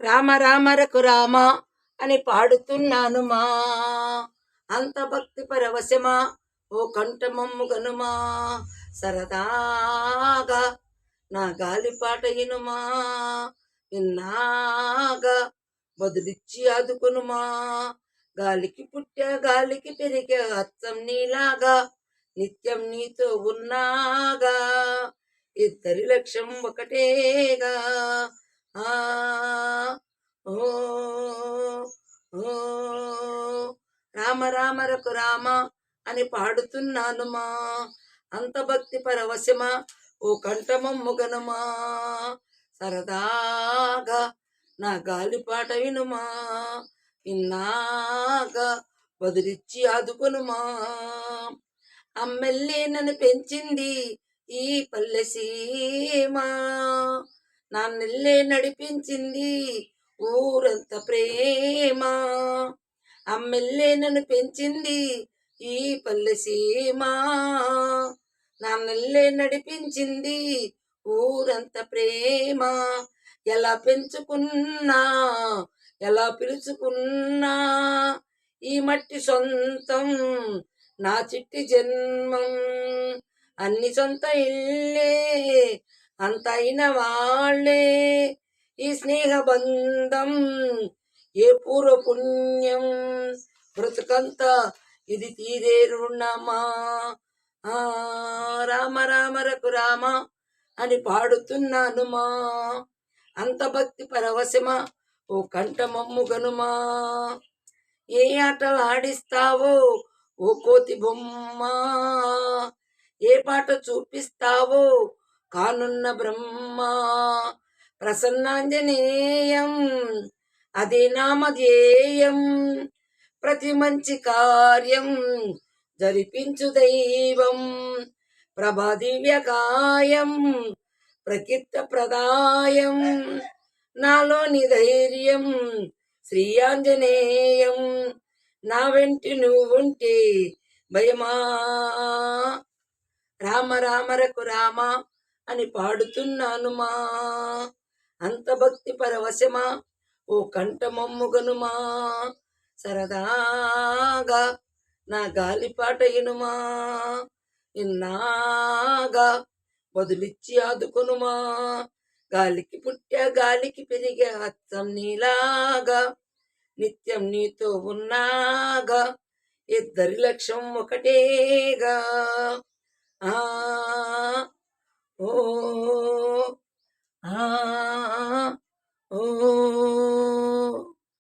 రామ రామ రఘురామ అని పాడుతున్నాను మా అంత భక్తి పరవశమా ఓ కంఠమమ్ము గనుమా సరదాగా నా గాలిపాట ఇనుమా విన్నాగా బదులిచ్చి ఆదుకొనుమా గాలికి పుట్టా గాలికి పెరిగే అచ్చం నీలాగా నిత్యం నీతో ఉన్నాగా ఇద్దరి లక్ష్యం ఒకటేగా ఆ ఓ ఓ రామ రామ రఘురామ అని పాడుతున్నాను మా అంత భక్తి పరవశమా ఓ కంఠమమ్ము గనుమా సరదాగా నా గాలిపాట వినుమా విన్నాగా బదులిచ్చి ఆదుకొనుమా అమ్మెల్లి నన్ను పెంచింది ఈ పల్లె సీమ నాన్నెల్లే నడిపించింది ఊరంత ప్రేమ అమ్మెల్లే నన్ను పెంచింది ఈ పల్లె సీమ నాన్నెల్లే నడిపించింది ఊరంత ప్రేమ ఎలా పెంచుకున్నా ఎలా పిలుచుకున్నా ఈ మట్టి సొంతం నా చిట్టి జన్మం అన్ని సొంత ఇల్లే అంత అయిన వాళ్ళే ఈ స్నేహ బంధం ఏ పూర్వ పుణ్యం బ్రతుకంత ఇది తీరే రుణమా రామ రామ రఘురామ అని పాడుతున్నాను మా అంత భక్తి పరవశమా ఓ కంఠమమ్ము గనుమా ఏ ఆటలు ఆడిస్తావో ఓ కోతి బొమ్మ ఏ పాట చూపిస్తావో కానున్న బ్రహ్మ ప్రసన్నాంజనేయం అదే నామధేయం ప్రతి మంచి కార్యం జరిపించు దైవం ప్రభా దివ్యకాయం ప్రకీర్త ప్రదాయం నాలోని ధైర్యం శ్రీ ఆంజనేయం నా వెంటి నువ్వుంటే భయమా రామ రామ రఘురామ అని పాడుతున్నాను మా అంత భక్తి పరవశమా ఓ కంఠమమ్ము గనుమా సరదాగా నా గాలిపాట ఇనుమా ఇన్నాగా బదులిచ్చి ఆదుకొనుమా గాలికి పుట్టా గాలికి పెరిగే అచ్చం నీలాగా నిత్యం నీతో ఉన్నాగా ఇద్దరి లక్ష్యం ఒకటేగా ఆ ఓ ఆ ఓ